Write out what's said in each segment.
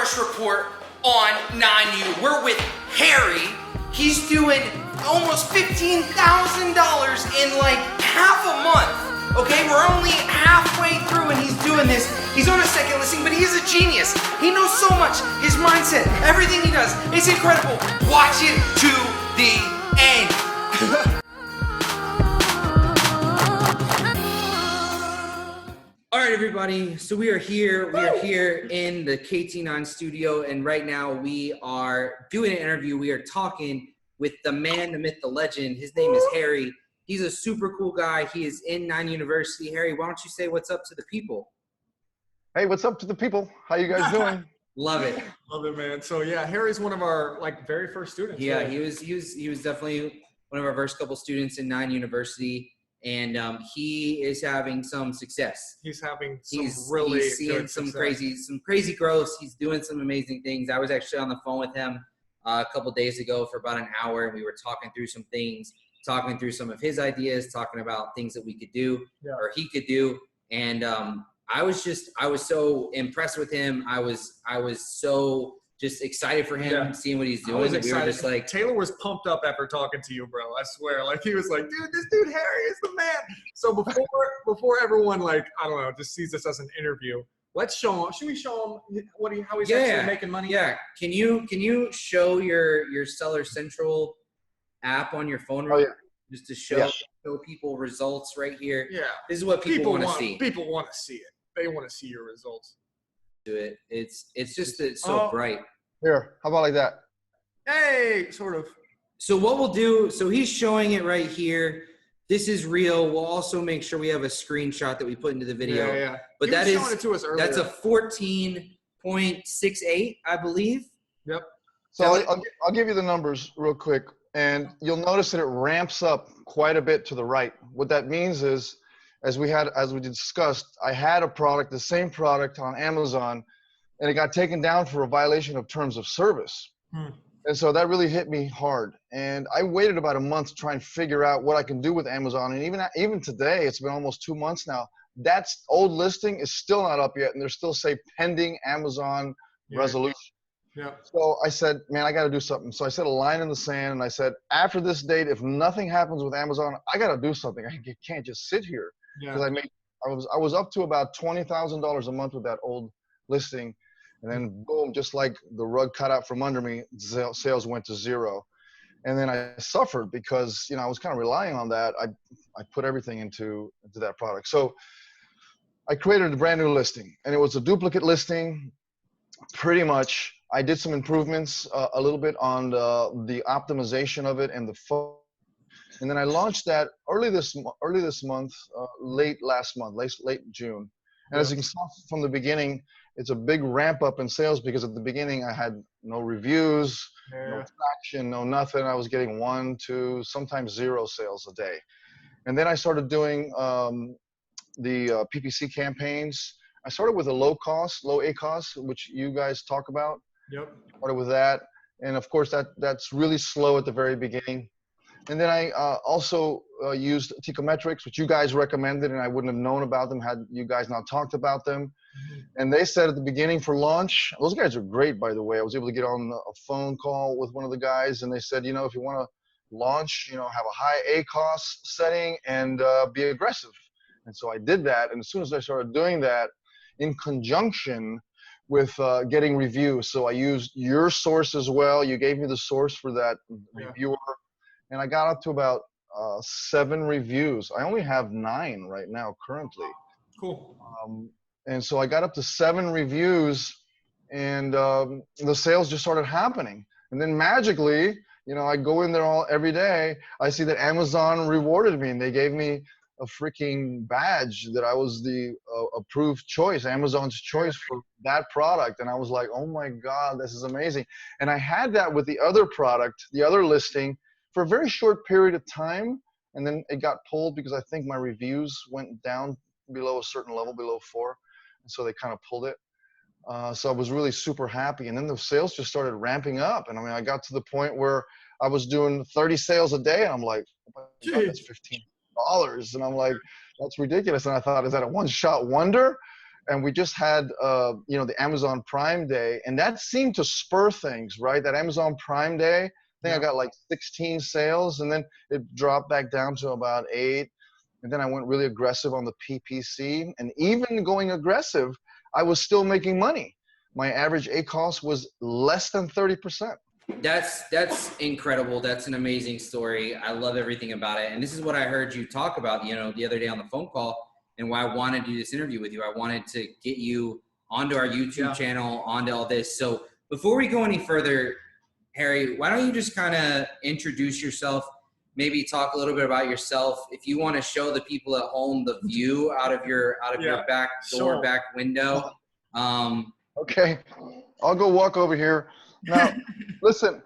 first report on 9U. We're with Harry. He's doing almost $15,000 in like half a month. Okay, we're only halfway through and he's doing this. He's on a second listing, but he is a genius. He knows so much. His mindset, everything he does, it's incredible. Watch it to the end. All right, everybody. So we are here. We are here in the KT9 studio, and right now we are doing an interview. We are talking with the man, the myth, the legend. His name is Harry. He's a super cool guy. He is in 9 University. Harry, why don't you say what's up to the people? Hey, what's up to the people? How you guys doing? Love it. Love it, man. So yeah, Harry's one of our very first students. Yeah, right? he was definitely one of our first couple students in 9 University. And he is having some success. He's having He's seeing good some success. crazy growth. He's doing some amazing things. I was actually on the phone with him a couple days ago for about an hour, and we were talking through some things, talking through some of his ideas, talking about things that we could do or he could do. And I was so impressed with him. I was so just excited for him, seeing what he's doing. I was We were just like, Taylor was pumped up after talking to you, bro. I swear. Like, he was like, dude, this dude Harry is the man. So before everyone, like, I don't know, just sees this as an interview, let's show him. Should we show him how he's actually making money? Yeah. Can you show your Seller Central app on your phone? Oh, yeah. Just to show people results right here. Yeah. This is what people want to see. People want to see it. They want to see your results. Do it. It's just that it's so bright. Here, how about like that? Hey, sort of. So what we'll do, so he's showing it right here. This is real. We'll also make sure we have a screenshot that we put into the video. Yeah. But He was showing it to us earlier. that's a 14.68, I believe. Yep. So I'll give you the numbers real quick, and you'll notice that it ramps up quite a bit to the right. What that means is, as we discussed, I had a product, the same product on Amazon, and it got taken down for a violation of terms of service. And so that really hit me hard. And I waited about a month to try and figure out what I can do with Amazon. And even today, it's been almost 2 months now, that old listing is still not up yet, and they're still say pending Amazon resolution. Yeah. So I said, man, I got to do something. So I set a line in the sand, and I said, after this date, if nothing happens with Amazon, I got to do something. I can't just sit here. Because I was up to about $20,000 a month with that old listing, and then boom, just like the rug cut out from under me, sales went to zero. And then I suffered because I was kind of relying on that. I put everything into that product. So I created a brand new listing, and it was a duplicate listing. Pretty much, I did some improvements a little bit on the optimization of it and the phone. And then I launched that early this month, late June. And as you can see from the beginning, it's a big ramp up in sales because at the beginning I had no reviews, no traction, no nothing. I was getting 1, 2, sometimes 0 sales a day. And then I started doing the PPC campaigns. I started with a low ACOS, which you guys talk about. Yep. Started with that. And of course that's really slow at the very beginning. And then I also used Techometrics, which you guys recommended, and I wouldn't have known about them had you guys not talked about them. And they said at the beginning for launch, those guys are great, by the way. I was able to get on a phone call with one of the guys, and they said, if you want to launch, have a high ACOS setting and be aggressive. And so I did that. And as soon as I started doing that, in conjunction with getting reviews, so I used your source as well. You gave me the source for that reviewer. And I got up to about 7 reviews. I only have 9 right now currently. Cool. And so I got up to 7 reviews, and the sales just started happening. And then magically, I go in there every day. I see that Amazon rewarded me, and they gave me a freaking badge that I was the approved choice, Amazon's choice for that product. And I was like, oh my God, this is amazing. And I had that with the other product, the other listing, for a very short period of time, and then it got pulled because I think my reviews went down below a certain level, below 4, and so they kind of pulled it. So I was really super happy, and then the sales just started ramping up, and I got to the point where I was doing 30 sales a day, and I'm like, oh my God, that's $15, and I'm like, that's ridiculous. And I thought, is that a one-shot wonder? and we just had you know, the Amazon Prime Day, and that seemed to spur things, right? That Amazon Prime Day, I think I got like 16 sales, and then it dropped back down to about 8. And then I went really aggressive on the PPC, and even going aggressive, I was still making money. My average ACoS was less than 30%. That's incredible. That's an amazing story. I love everything about it. And this is what I heard you talk about, you know, the other day on the phone call, and why I wanted to do this interview with you. I wanted to get you onto our YouTube channel, onto all this. So before we go any further, Harry, why don't you just kind of introduce yourself, maybe talk a little bit about yourself. If you want to show the people at home the view out of your back door, back window. Okay, I'll go walk over here. Now, listen,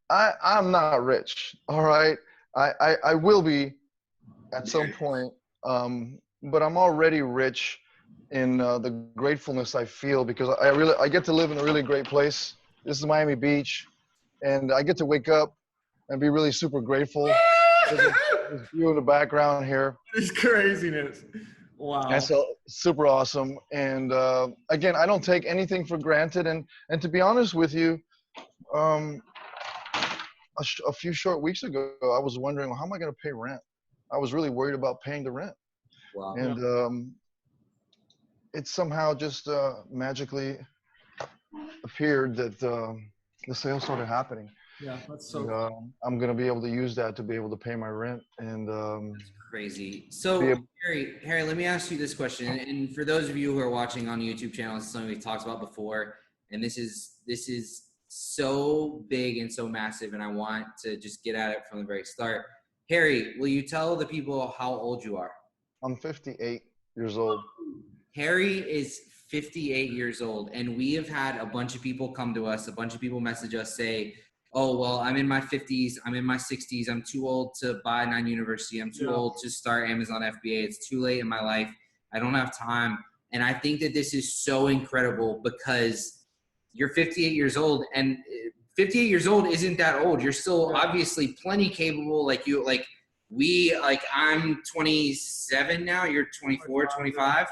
I'm not rich, all right? I will be at some point, but I'm already rich in the gratefulness I feel, because I get to live in a really great place. This is Miami Beach, and I get to wake up and be really super grateful. There's view in the background here. It's craziness. Wow. And so super awesome. And again, I don't take anything for granted. And to be honest with you, a few short weeks ago, I was wondering, well, how am I going to pay rent? I was really worried about paying the rent. Wow. And it somehow just magically appeared that the sales started happening. Yeah, that's so. And, I'm going to be able to use that to be able to pay my rent. And that's crazy. So Harry, let me ask you this question. And for those of you who are watching on the YouTube channel, this is something we've talked about before. And this is so big and so massive. And I want to just get at it from the very start. Harry, will you tell the people how old you are? I'm 58 years old. Harry is 58 years old. And we have had a bunch of people come to us, a bunch of people message us, say, oh, well, I'm in my 50s, I'm in my 60s, I'm too old to buy 9 University, I'm too old to start Amazon FBA, it's too late in my life, I don't have time. And I think that this is so incredible, because you're 58 years old, and 58 years old isn't that old. You're still obviously plenty capable. I'm 27 now, you're 24, 25.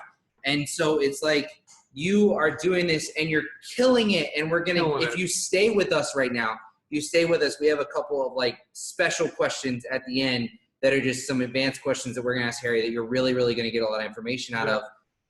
And so it's like, you are doing this and you're killing it. And we're going to, if you stay with us right now, you stay with us, we have a couple of like special questions at the end that are just some advanced questions that we're going to ask Harry that you're really, really going to get a lot of information out of.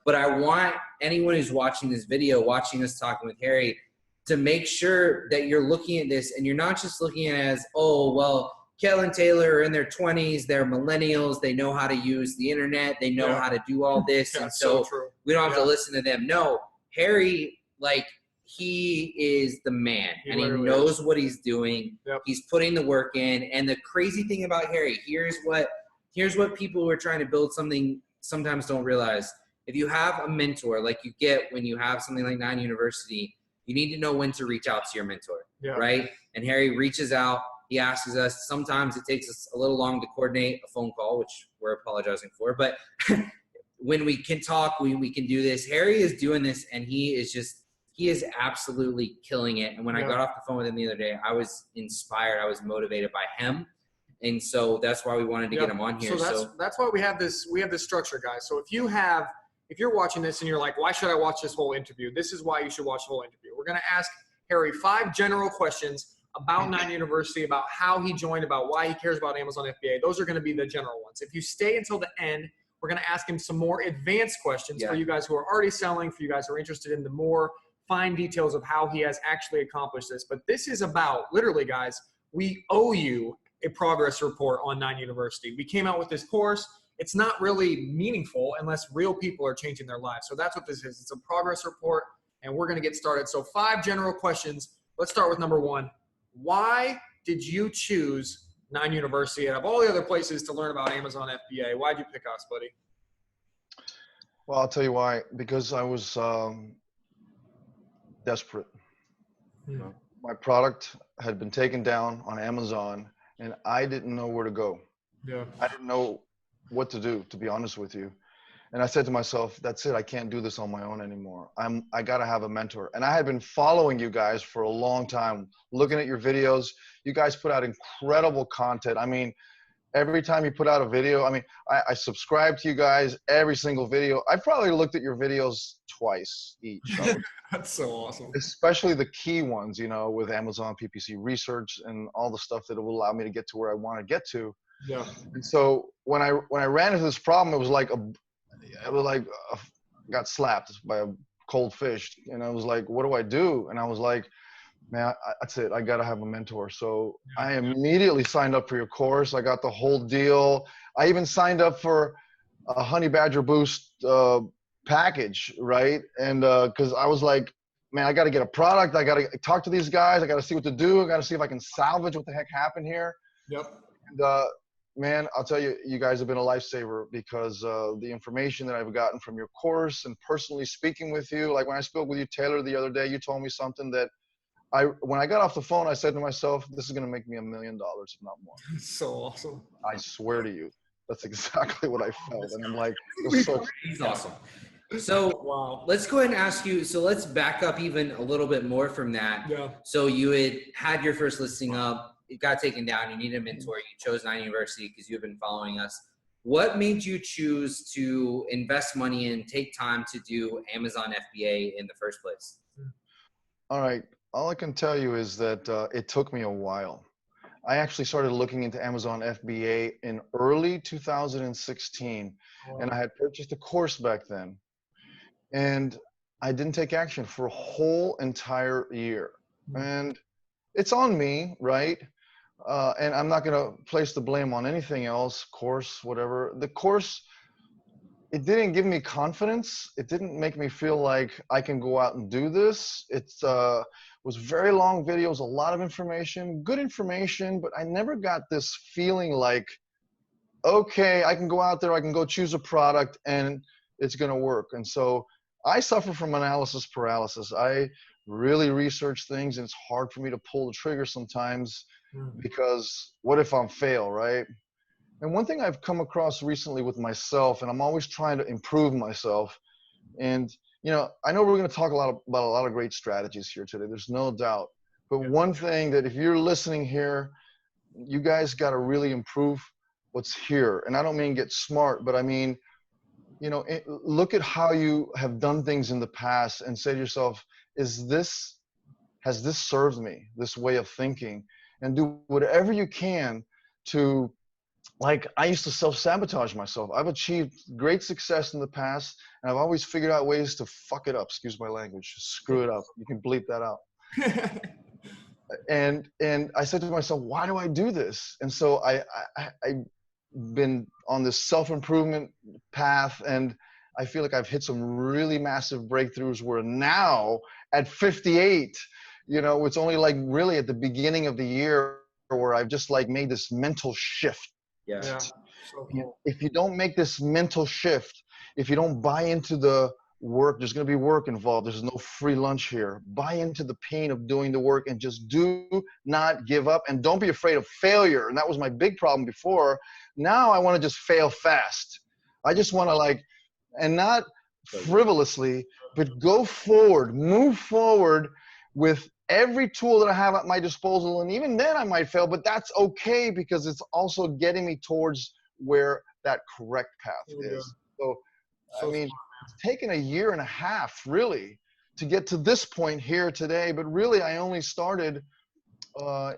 But I want anyone who's watching this video, watching us talking with Harry, to make sure that you're looking at this and you're not just looking at it as, oh, well, Kel and Taylor are in their 20s, they're millennials, they know how to use the internet, they know how to do all this, and so we don't have to listen to them. No, Harry, like, he is the man, and he knows what he's doing. He's putting the work in, and the crazy thing about Harry, here's what people who are trying to build something sometimes don't realize. If you have a mentor, like you get when you have something like 9 University, you need to know when to reach out to your mentor, right? And Harry reaches out. He asks us. Sometimes it takes us a little long to coordinate a phone call, which we're apologizing for. But when we can talk, we can do this. Harry is doing this, and he is absolutely killing it. And when I got off the phone with him the other day, I was inspired. I was motivated by him. And so that's why we wanted to get him on here. So that's why we have this structure, guys. So if you're watching this and you're like, why should I watch this whole interview? This is why you should watch the whole interview. We're going to ask Harry 5 general questions about 9 University, about how he joined, about why he cares about Amazon FBA. Those are going to be the general ones. If you stay until the end, we're going to ask him some more advanced questions for you guys who are already selling, for you guys who are interested in the more fine details of how he has actually accomplished this. But this is about, literally, guys, we owe you a progress report on 9 University. We came out with this course. It's not really meaningful unless real people are changing their lives. So that's what this is. It's a progress report, and we're going to get started. So 5 general questions. Let's start with number 1. Why did you choose 9 University out of all the other places to learn about Amazon FBA? Why'd you pick us, buddy? Well, I'll tell you why. Because I was desperate. My product had been taken down on Amazon, and I didn't know where to go. I didn't know what to do, to be honest with you. And I said to myself, that's it. I can't do this on my own anymore. I got to have a mentor. And I had been following you guys for a long time, looking at your videos. You guys put out incredible content. I mean, every time you put out a video, I mean, I subscribe to you guys every single video. I probably looked at your videos twice each. That's so awesome. Especially the key ones, you know, with Amazon PPC research and all the stuff that will allow me to get to where I want to get to. Yeah. And so when I ran into this problem, it was like got slapped by a cold fish, and I was like, what do I do? And I was like, man, that's it. I got to have a mentor. So I immediately signed up for your course. I got the whole deal. I even signed up for a Honey Badger Boost package, right? And because I was like, man, I got to get a product. I got to talk to these guys. I got to see what to do. I got to see if I can salvage what the heck happened here. Yep. And, man, I'll tell you, you guys have been a lifesaver because the information that I've gotten from your course and personally speaking with you, like when I spoke with you, Taylor, the other day, you told me something that when I got off the phone, I said to myself, this is going to make me $1 million, if not more. So awesome. I swear to you, that's exactly what I felt. And I'm like, he's awesome. So wow. Let's go ahead and ask you. So let's back up even a little bit more from that. Yeah. So you had your first listing up, it got taken down. You needed a mentor. You chose Nine University because you've been following us. What made you choose to invest money and take time to do Amazon FBA in the first place? All right. All I can tell you is that it took me a while. I actually started looking into Amazon FBA in early 2016, and I had purchased a course back then. And I didn't take action for a whole entire year. And it's on me, right? And I'm not going to place the blame on anything else, course, whatever. The course, it didn't give me confidence. It didn't make me feel like I can go out and do this. It was very long videos, a lot of information, good information, but I never got this feeling like, okay, I can go out there, I can go choose a product and it's going to work. And so I suffer from analysis paralysis. I really research things and it's hard for me to pull the trigger sometimes because what if I'm fail, right? And one thing I've come across recently with myself, and I'm always trying to improve myself, and you know, I know we're going to talk about a lot of great strategies here today. There's no doubt. But one thing that if you're listening here, you guys got to really improve what's here. And I don't mean get smart, but I mean, you know, look at how you have done things in the past and say to yourself, has this served me, this way of thinking? And do whatever you can to, like, I used to self-sabotage myself. I've achieved great success in the past, and I've always figured out ways to fuck it up. Excuse my language. Screw it up. You can bleep that out. And I said to myself, why do I do this? And so I've been on this self-improvement path, and I feel like I've hit some really massive breakthroughs where now at 58, you know, it's only like really at the beginning of the year where I've just like made this mental shift. Yeah. So cool. If you don't make this mental shift, if you don't buy into the work, there's going to be work involved. There's no free lunch here. Buy into the pain of doing the work and just do not give up, and don't be afraid of failure. And that was my big problem before. Now I want to just fail fast. I just want to like, and not frivolously, but go forward, move forward with every tool that I have at my disposal. And even then I might fail, but that's okay because it's also getting me towards where that correct path is. So, I mean, it's taken a year and a half really to get to this point here today, but really I only started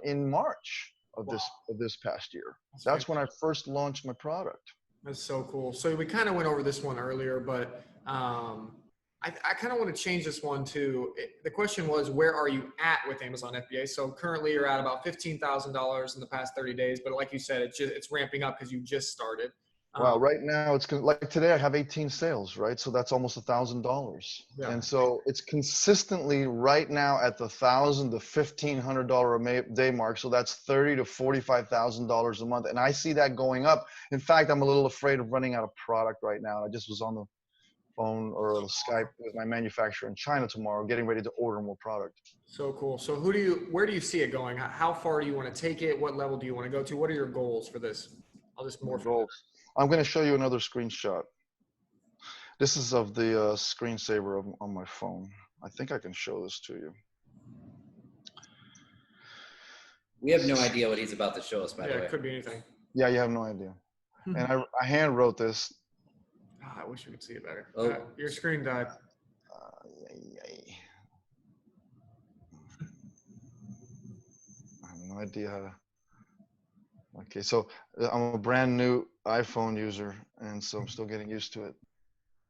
in March of this past year. That's when I first launched my product. That's so cool. So we kind of went over this one earlier, but I kind of want to change this one too. The question was, where are you at with Amazon FBA? So currently you're at about $15,000 in the past 30 days, but like you said, it's ramping up because you just started. Wow, right now it's like today I have 18 sales, right? So that's almost $1,000. Yeah. And so it's consistently right now at the $1,000 to $1,500 a day mark. So that's $30,000 to $45,000 a month. And I see that going up. In fact, I'm a little afraid of running out of product right now. I just was on the phone or the Skype with my manufacturer in China tomorrow, getting ready to order more product. So cool. So where do you see it going? How far do you want to take it? What level do you want to go to? What are your goals for this? I'll just morph goals. I'm going to show you another screenshot. This is of the screensaver on my phone. I think I can show this to you. We have no idea what he's about to show us, by the way. It could be anything. Yeah, you have no idea. And I hand wrote this. I wish we could see it better. Oh. Your screen died. Yay. I have no idea how to. Okay, so I'm a brand new iPhone user, and so I'm still getting used to it.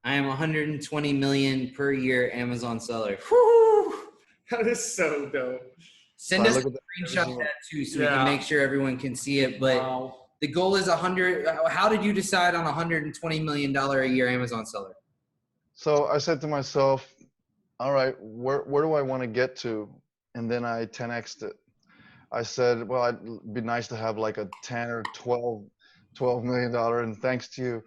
I am 120 million per year Amazon seller. Whew, that is so dope. Send So I us a look at that every screenshot of single- that too, so we can make sure everyone can see it. But Wow. the goal is 100. How did you decide on $120 million a year Amazon seller? So I said to myself, all right, where do I want to get to? And then I 10x'd it. I said, well, it'd be nice to have like a 10 or 12 million dollar, and thanks to you,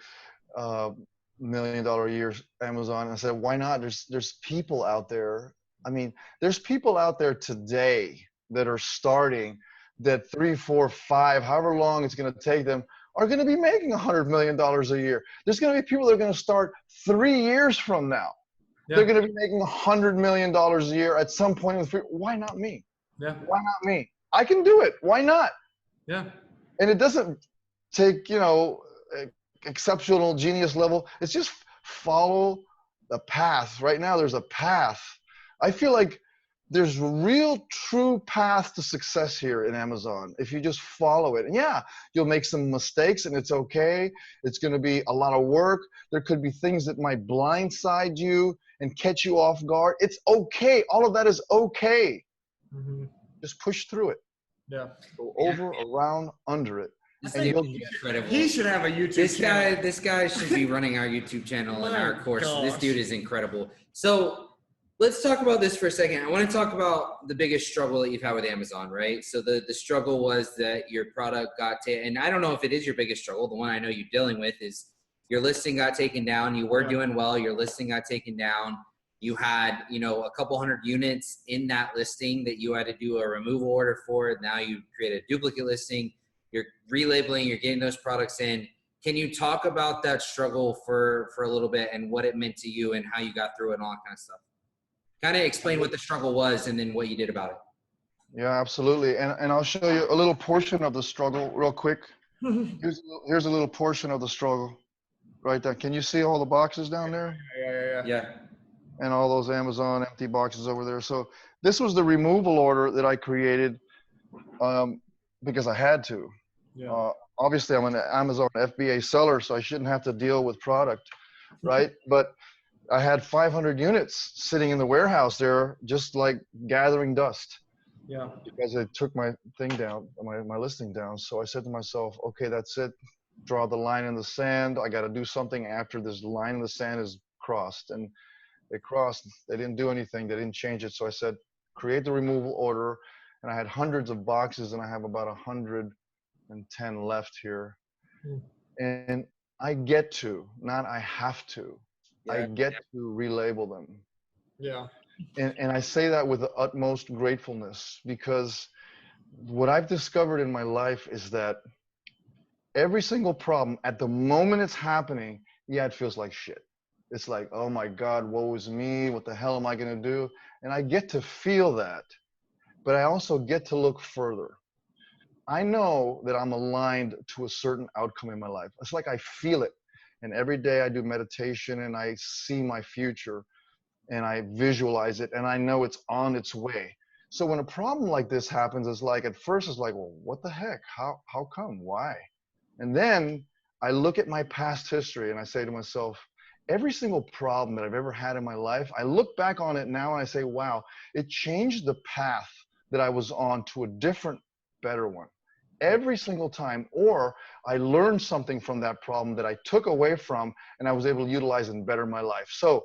$1 million a year Amazon. And I said, why not? There's people out there. I mean, there's people out there today that are starting that 3, 4, 5, however long it's going to take them, are going to be making $100 million a year. There's going to be people that are going to start 3 years from now. Yeah. They're going to be making $100 million a year at some point in the future. Why not me? Yeah. Why not me? I can do it. Why not? Yeah. And it doesn't take, exceptional genius level. It's just follow the path. Right now, there's a path. I feel like there's a real true path to success here in Amazon if you just follow it. And yeah, you'll make some mistakes and it's okay. It's going to be a lot of work. There could be things that might blindside you and catch you off guard. It's okay. All of that is okay. Mm-hmm. Just push through it. Yeah. Go over, around, under it. This And dude you'll is get incredible. He should have a YouTube channel. This guy should be running our YouTube channel and My our course. This gosh. dude is incredible. So let's talk about this for a second. I want to talk about the biggest struggle that you've had with Amazon, right? So the struggle was that your product got taken, and I don't know if it is your biggest struggle. The one I know you're dealing with is your listing got taken down. You were doing well. Your listing got taken down. You had, a couple hundred units in that listing that you had to do a removal order for. Now you create a duplicate listing. You're relabeling, you're getting those products in. Can you talk about that struggle for a little bit and what it meant to you and how you got through it and all that kind of stuff? Kind of explain what the struggle was and then what you did about it. Yeah, absolutely. And I'll show you a little portion of the struggle real quick. Here's a little portion of the struggle right there. Can you see all the boxes down there? Yeah. And all those Amazon empty boxes over there. So this was the removal order that I created because I had to. Yeah. Obviously, I'm an Amazon FBA seller, so I shouldn't have to deal with product, right? But I had 500 units sitting in the warehouse there, just like gathering dust. Yeah. Because I took my thing down, my listing down. So I said to myself, okay, that's it. Draw the line in the sand. I got to do something after this line in the sand is crossed. And they crossed. They didn't do anything. They didn't change it. So I said, create the removal order. And I had hundreds of boxes, and I have about 110 left here. And I get to, not I have to. I get to relabel them. Yeah. And I say that with the utmost gratefulness, because what I've discovered in my life is that every single problem at the moment it's happening, yeah, it feels like shit. It's like, oh my God, woe is me. What the hell am I going to do? And I get to feel that, but I also get to look further. I know that I'm aligned to a certain outcome in my life. It's like I feel it. And every day I do meditation and I see my future and I visualize it and I know it's on its way. So when a problem like this happens, it's like, at first it's like, well, what the heck? How come? Why? And then I look at my past history and I say to myself, every single problem that I've ever had in my life, I look back on it now and I say, wow, it changed the path that I was on to a different, better one. Every single time. Or I learned something from that problem that I took away from and I was able to utilize and better my life. So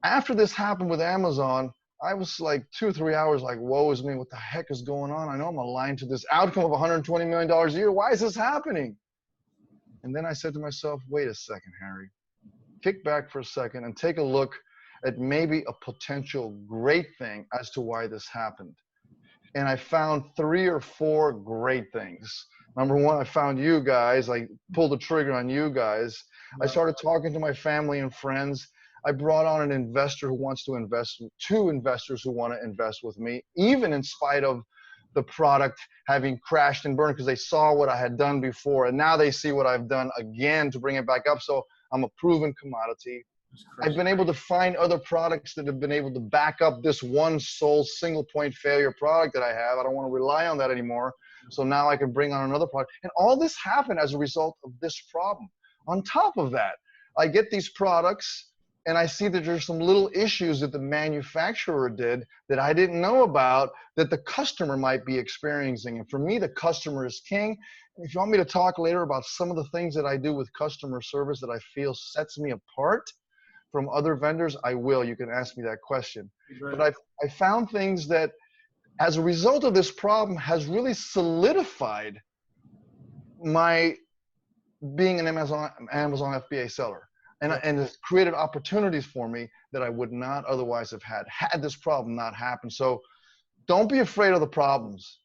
after this happened with Amazon, I was like 2 or 3 hours like, woe is me, what the heck is going on? I know I'm aligned to this outcome of $120 million a year. Why is this happening? And then I said to myself, wait a second, Harry. Kick back for a second and take a look at maybe a potential great thing as to why this happened. And I found 3 or 4 great things. Number one, I found you guys. I pulled the trigger on you guys. I started talking to my family and friends. I brought on an investor who wants to invest, 2 investors who want to invest with me, even in spite of the product having crashed and burned because they saw what I had done before. And now they see what I've done again to bring it back up. So I'm a proven commodity. I've been able to find other products that have been able to back up this one sole single point failure product that I have. I don't want to rely on that anymore. So now I can bring on another product. And all this happened as a result of this problem. On top of that, I get these products and I see that there's some little issues that the manufacturer did that I didn't know about that the customer might be experiencing. And for me, the customer is king. If you want me to talk later about some of the things that I do with customer service that I feel sets me apart from other vendors, I will. You can ask me that question. But I found things that, as a result of this problem, has really solidified my being an Amazon FBA seller. And it's created opportunities for me that I would not otherwise have had this problem not happen. So don't be afraid of the problems.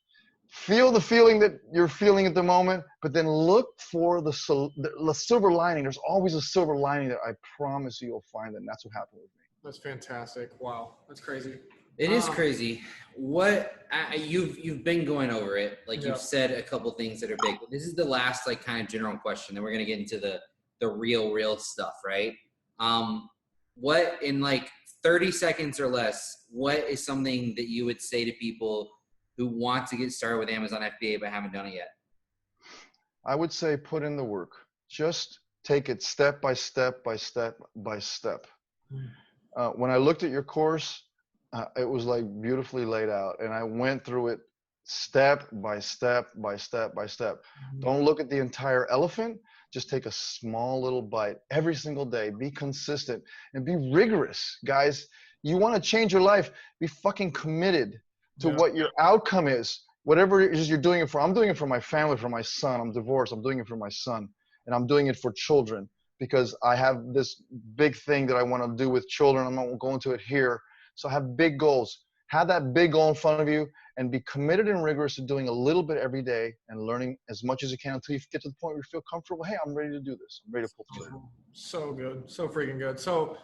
Feel the feeling that you're feeling at the moment, but then look for the silver lining. There's always a silver lining that I promise you'll find, and that's what happened with me. That's fantastic. Wow, that's crazy. It is crazy. You've been going over it. Like you've said a couple things that are big. But this is the last like kind of general question. Then we're gonna get into the real stuff, right? What in like 30 seconds or less, what is something that you would say to people who want to get started with Amazon FBA but haven't done it yet? I would say put in the work. Just take it step by step by step by step. When I looked at your course, it was like beautifully laid out, and I went through it step by step by step by step. Don't look at the entire elephant. Just take a small little bite every single day. Be consistent and be rigorous, guys. You want to change your life, be fucking committed to what your outcome is. Whatever it is you're doing it for. I'm doing it for my family, for my son. I'm divorced. I'm doing it for my son. And I'm doing it for children because I have this big thing that I want to do with children. I'm not going into it here. So I have big goals. Have that big goal in front of you and be committed and rigorous to doing a little bit every day and learning as much as you can until you get to the point where you feel comfortable. Hey, I'm ready to do this. I'm ready to pull together. So good. So freaking good. So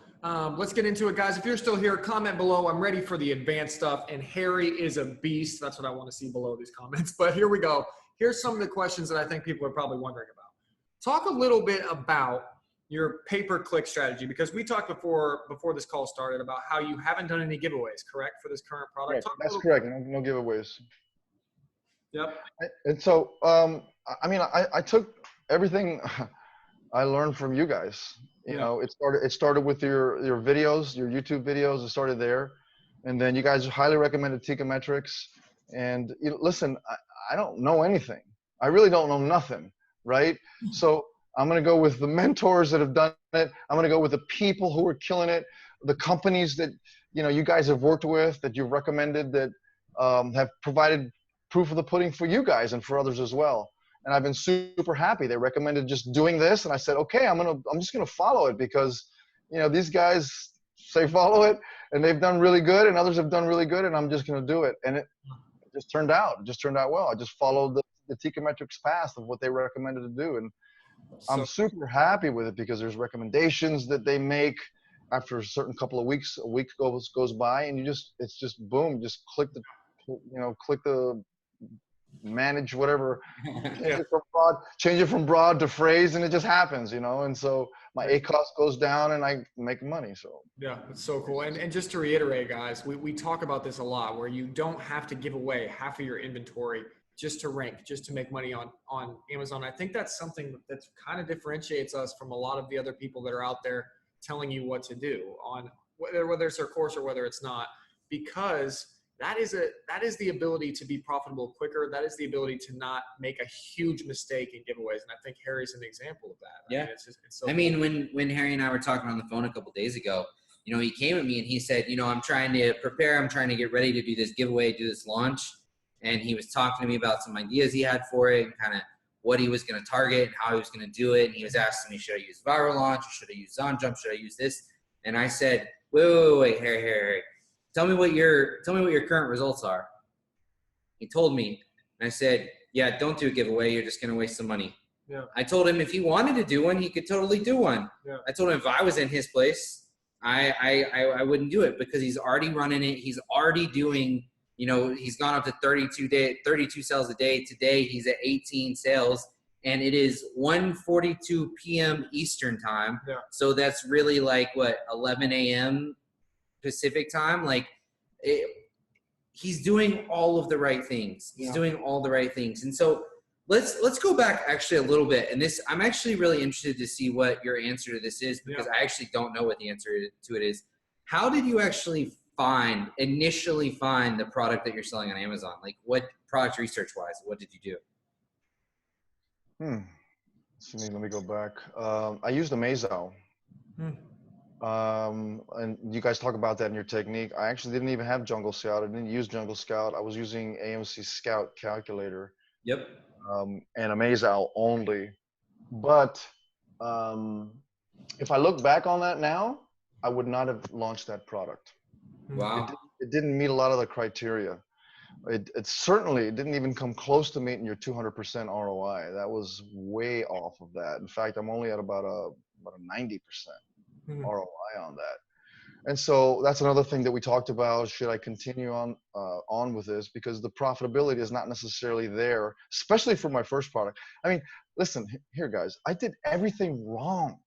let's get into it, guys. If you're still here, comment below. I'm ready for the advanced stuff. And Harry is a beast. That's what I want to see below these comments. But here we go. Here's some of the questions that I think people are probably wondering about. Talk a little bit about your pay-per-click strategy, because we talked before this call started about how you haven't done any giveaways, correct, for this current product? Right. That's correct. No giveaways. Yep. And so, I mean, I took everything I learned from you guys. You know, it started with your videos, your YouTube videos. It started there, and then you guys highly recommended Teikametrics. And listen, I don't know anything. I really don't know nothing, right? So I'm going to go with the mentors that have done it. I'm going to go with the people who are killing it, the companies that, you know, you guys have worked with, that you've recommended, that have provided proof of the pudding for you guys and for others as well. And I've been super happy. They recommended just doing this. And I said, okay, I'm just going to follow it because, you know, these guys say follow it and they've done really good and others have done really good. And I'm just going to do it. And it just turned out. It just turned out well. I just followed the Teikametrics path of what they recommended to do. And I'm super happy with it because there's recommendations that they make after a certain couple of weeks. A week goes by, and it's just boom. Just click the manage whatever, change it from broad to phrase, and it just happens, you know. And so my ACoS goes down, and I make money. So yeah, it's so cool. And just to reiterate, guys, we talk about this a lot, where you don't have to give away half of your inventory just to rank, just to make money on Amazon. I think that's something that kind of differentiates us from a lot of the other people that are out there telling you what to do on whether it's their course or whether it's not, because that is the ability to be profitable quicker. That is the ability to not make a huge mistake in giveaways. And I think Harry's an example of that. Yeah. I mean, when Harry and I were talking on the phone a couple days ago, you know, he came at me and he said, you know, I'm trying to prepare. I'm trying to get ready to do this giveaway, do this launch. And he was talking to me about some ideas he had for it and kind of what he was going to target and how he was going to do it. And he was asking me, should I use Viral Launch or should I use ZonJump? Should I use this? And I said, wait, Harry. Tell me what your current results are. He told me, and I said, yeah, don't do a giveaway. You're just going to waste some money. Yeah. I told him if he wanted to do one, he could totally do one. Yeah. I told him if I was in his place, I wouldn't do it because he's already running it. He's already doing You know, he's gone up to 32 sales a day. Today he's at 18 sales, and it is 1:42 p.m. Eastern time. Yeah. So that's really like what, 11 a.m. Pacific time. Like he's doing all of the right things. He's doing all the right things. And so let's go back actually a little bit. And this, I'm actually really interested to see what your answer to this is, because I actually don't know what the answer to it is. How did you actually initially find the product that you're selling on Amazon? Like, what product research wise, what did you do? Let me go back. I used Amazo. And you guys talk about that in your technique. I actually didn't even have Jungle Scout. I didn't use Jungle Scout. I was using AMC Scout Calculator. Yep. And Amazo only. But if I look back on that now, I would not have launched that product. Wow. It didn't meet a lot of the criteria. It certainly didn't even come close to meeting your 200% ROI. That was way off of that. In fact, I'm only at about a 90% ROI on that. And so that's another thing that we talked about. Should I continue on with this? Because the profitability is not necessarily there, especially for my first product. I mean, listen here, guys. I did everything wrong.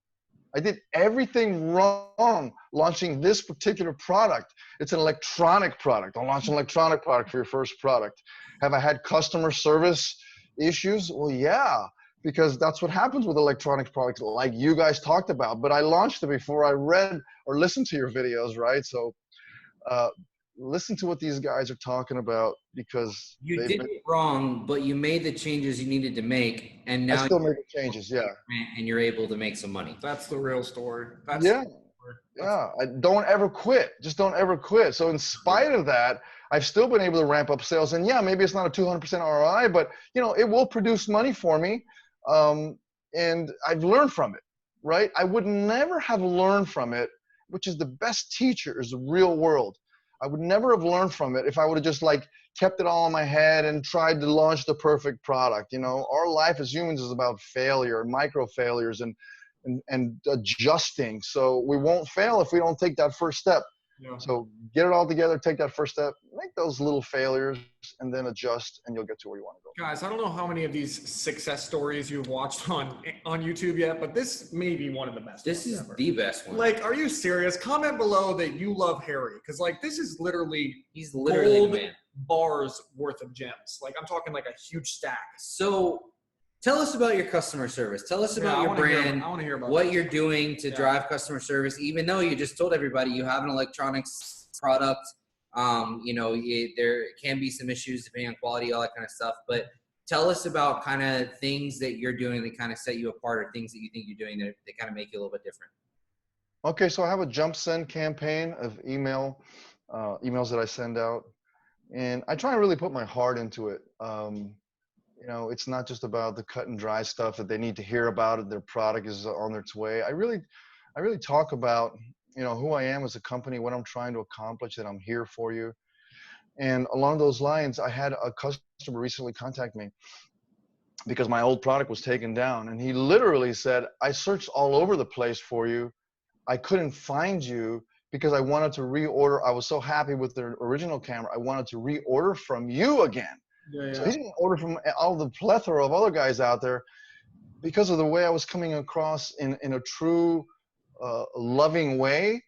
I did everything wrong launching this particular product. It's an electronic product. Don't launch an electronic product for your first product. Have I had customer service issues? Well, yeah, because that's what happens with electronic products like you guys talked about. But I launched it before I read or listened to your videos, right? So listen to what these guys are talking about, because you did it wrong, but you made the changes you needed to make, and now I still make the changes, and you're able to make some money. That's the real story. Don't ever quit. Just don't ever quit. So in spite of that, I've still been able to ramp up sales. And yeah, maybe it's not a 200% ROI, but you know, it will produce money for me. And I've learned from it, right? I would never have learned from it, which is the best teacher, is the real world. I would never have learned from it if I would have just like kept it all in my head and tried to launch the perfect product. You know, our life as humans is about failure, micro failures, and adjusting. So we won't fail if we don't take that first step. Yeah. So get it all together, take that first step, make those little failures, and then adjust, and you'll get to where you want to go. Guys, I don't know how many of these success stories you've watched on YouTube yet, but this may be one of the best. This is ever. the best one. Like, are you serious? Comment below that you love Harry, because like this is literally he's literally gold the man. bars worth of gems. Like I'm talking like a huge stack. So tell us about your customer service. Tell us about your brand. I want to hear about what you're doing to drive customer service, even though you just told everybody you have an electronics product. You know, there can be some issues depending on quality, all that kind of stuff. But tell us about kind of things that you're doing that kind of set you apart, or things that you think you're doing that kind of make you a little bit different. Okay, so I have a jump send campaign of emails that I send out, and I try and really put my heart into it. You know, it's not just about the cut and dry stuff that they need to hear about it. Their product is on its way. I really talk about, you know, who I am as a company, what I'm trying to accomplish, that I'm here for you. And along those lines, I had a customer recently contact me because my old product was taken down. And he literally said, I searched all over the place for you. I couldn't find you because I wanted to reorder. I was so happy with the original camera. I wanted to reorder from you again. So he didn't order from all the plethora of other guys out there because of the way I was coming across in a true loving way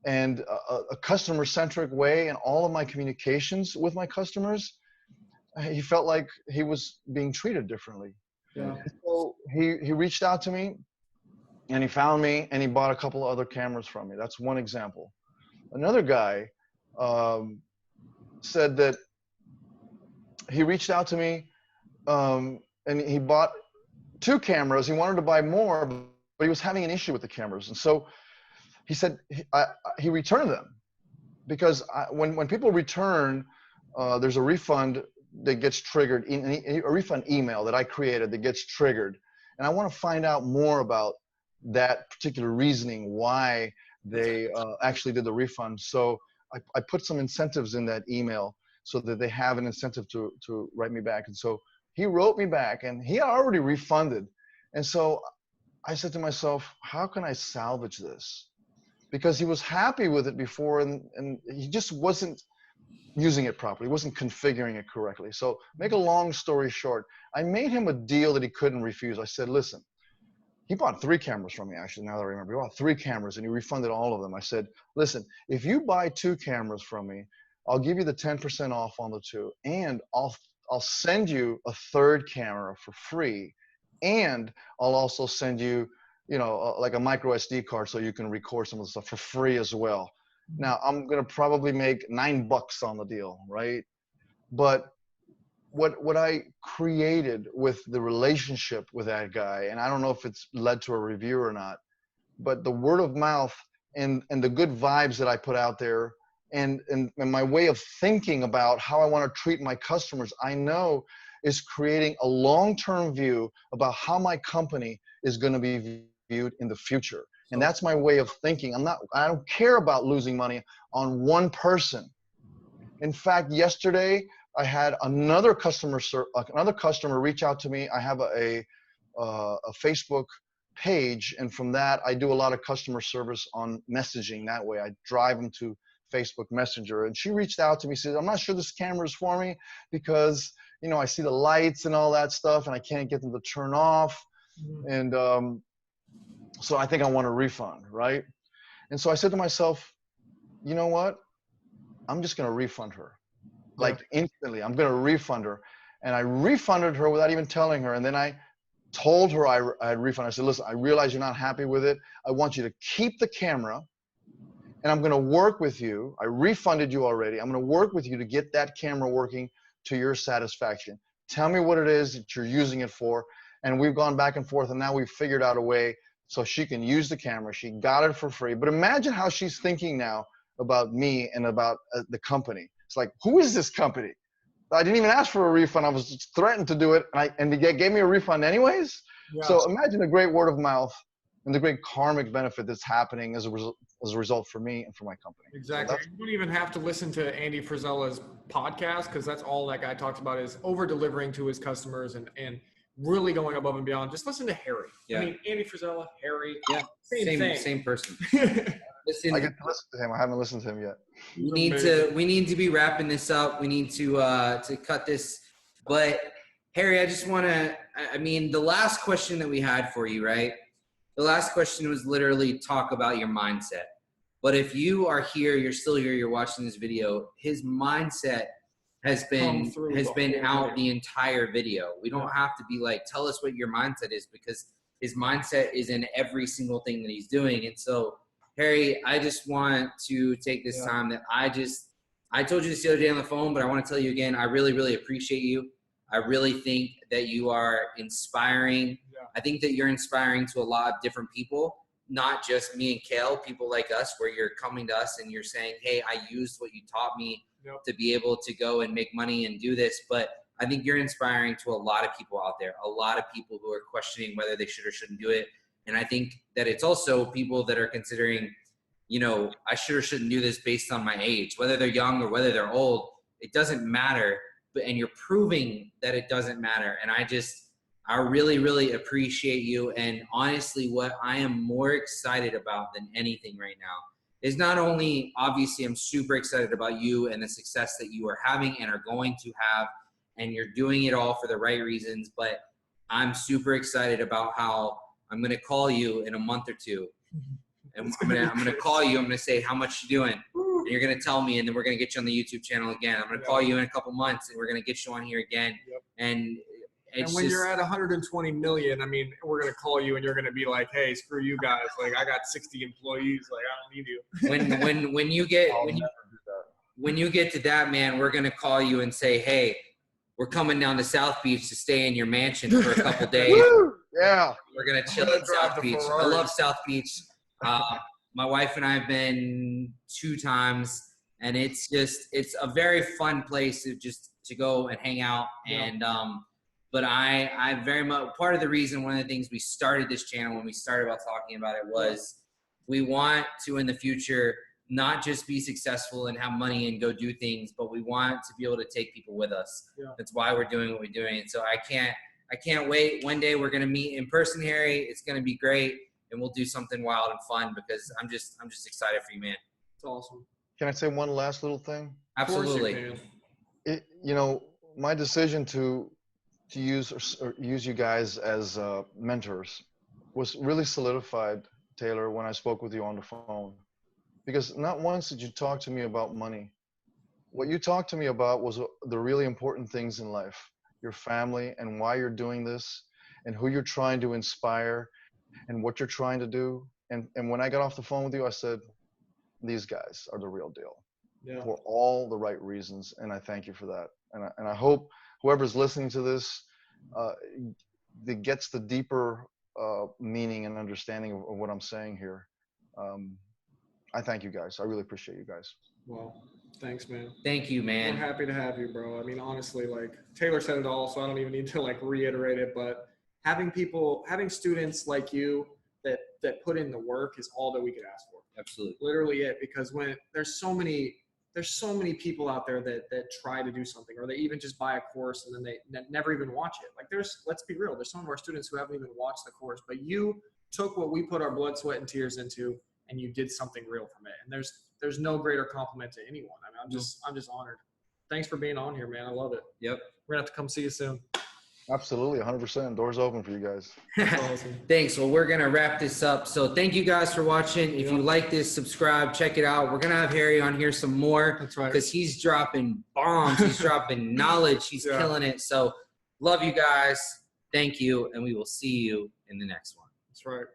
and a customer-centric way in all of my communications with my customers. He felt like he was being treated differently. Yeah. So he reached out to me, and he found me, and he bought a couple of other cameras from me. That's one example. Another guy said that he reached out to me, and he bought 2 cameras. He wanted to buy more, but he was having an issue with the cameras. And so he said he returned them because when people return, there's a refund that gets triggered, a refund email that I created that gets triggered. And I want to find out more about that particular reasoning, why they actually did the refund. So I put some incentives in that email so that they have an incentive to write me back. And so he wrote me back, and he had already refunded. And so I said to myself, how can I salvage this? Because he was happy with it before, and he just wasn't using it properly. He wasn't configuring it correctly. So make a long story short, I made him a deal that he couldn't refuse. I said, listen, he bought 3 cameras from me, actually, now that I remember. He bought 3 cameras and he refunded all of them. I said, listen, if you buy 2 cameras from me, I'll give you the 10% off on the 2, and I'll send you a 3rd camera for free, and I'll also send you, you know, like a micro SD card so you can record some of the stuff for free as well. Now, I'm going to probably make $9 on the deal, right? But what I created with the relationship with that guy, and I don't know if it's led to a review or not, but the word of mouth and the good vibes that I put out there, and my way of thinking about how I want to treat my customers, I know is creating a long-term view about how my company is going to be viewed in the future. And that's my way of thinking. I don't care about losing money on one person. In fact, yesterday I had another customer reach out to me. I have a Facebook page, and from that I do a lot of customer service on messaging. That way I drive them to Facebook Messenger, and she reached out to me, said, I'm not sure this camera is for me because, you know, I see the lights and all that stuff and I can't get them to turn off. And so I think I want a refund, right? And so I said to myself, you know what? I'm just going to refund her. Like instantly, I'm going to refund her. And I refunded her without even telling her. And then I told her I had refunded. I said, listen, I realize you're not happy with it. I want you to keep the camera, and I'm going to work with you. I refunded you already. I'm going to work with you to get that camera working to your satisfaction. Tell me what it is that you're using it for. And we've gone back and forth, and now we've figured out a way so she can use the camera. She got it for free. But imagine how she's thinking now about me and about the company. It's like, who is this company? I didn't even ask for a refund. I was threatened to do it, and they gave me a refund anyways. Yeah. So imagine the great word of mouth and the great karmic benefit that's happening as a result for me and for my company. Exactly. So you don't even have to listen to Andy Frisella's podcast, because that's all that guy talks about is over-delivering to his customers and really going above and beyond. Just listen to Harry. Yeah. I mean, Andy Frisella, Harry. Yeah. Same person. Listen, I get to listen to him. I haven't listened to him yet. We need to be wrapping this up. We need to cut this. But Harry, I just want to, I mean, the last question that we had for you, right? The last question was literally talk about your mindset. But if you are here, you're still here, you're watching this video, his mindset has been out the entire video. We don't have to be like, tell us what your mindset is, because his mindset is in every single thing that he's doing. And so, Harry, I just want to take this time that I told you this the other day on the phone, but I want to tell you again, I really, really appreciate you. I really think that you are inspiring. Yeah. I think that you're inspiring to a lot of different people, not just me and Kale, people like us, where you're coming to us and you're saying, hey, I used what you taught me to be able to go and make money and do this. But I think you're inspiring to a lot of people out there, a lot of people who are questioning whether they should or shouldn't do it. And I think that it's also people that are considering, you know, I should or shouldn't do this based on my age, whether they're young or whether they're old, it doesn't matter. And you're proving that it doesn't matter. And I really, really appreciate you. And honestly, what I am more excited about than anything right now is not only, obviously, I'm super excited about you and the success that you are having and are going to have, and you're doing it all for the right reasons, but I'm super excited about how I'm going to call you in a month or two. And I'm going to call you. I'm going to say, how much you doing? And you're going to tell me, and then we're going to get you on the YouTube channel again. I'm going to call you in a couple months, and we're going to get you on here again. And when you're at 120 million, I mean, we're going to call you, and you're going to be like, hey, screw you guys. Like, I got 60 employees. Like, I don't need you. When you get to that, man, we're going to call you and say, hey, we're coming down to South Beach to stay in your mansion for a couple days. Yeah. We're going to chill at South Beach. I love South Beach. My wife and I have been 2 times, and it's a very fun place to go and hang out. And, but I very much, part of the reason, one of the things we started this channel, when we started about talking about it, was we want to, in the future, not just be successful and have money and go do things, but we want to be able to take people with us. Yeah. That's why we're doing what we're doing. And so I can't wait. One day we're going to meet in person, Harry. It's going to be great. And we'll do something wild and fun, because I'm just excited for you, man. It's awesome. Can I say one last little thing? Absolutely. You know, my decision to use you guys as mentors was really solidified, Taylor, when I spoke with you on the phone. Because not once did you talk to me about money. What you talked to me about was the really important things in life, your family and why you're doing this and who you're trying to inspire and what you're trying to do. And when I got off the phone with you, I said, these guys are the real deal for all the right reasons. And I thank you for that. And I hope whoever's listening to this, that gets the deeper meaning and understanding of what I'm saying here. I thank you guys. I really appreciate you guys. Well, thanks, man. Thank you, man. We're happy to have you, bro. I mean, honestly, like Taylor said it all, so I don't even need to like reiterate it, but having students like you that put in the work is all that we could ask for. Absolutely. Literally it, because when there's so many people out there that try to do something, or they even just buy a course and then they never even watch it. Like let's be real, there's some of our students who haven't even watched the course, but you took what we put our blood, sweat, and tears into, and you did something real from it. And there's no greater compliment to anyone. I mean, I'm just honored. Thanks for being on here, man. I love it. Yep. We're gonna have to come see you soon. Absolutely, 100%. Doors open for you guys. That's awesome. Thanks. Well, we're going to wrap this up. So thank you guys for watching. If you like this, subscribe, check it out. We're going to have Harry on here some more. That's right. Because he's dropping bombs. He's dropping knowledge. He's killing it. So love you guys. Thank you. And we will see you in the next one. That's right.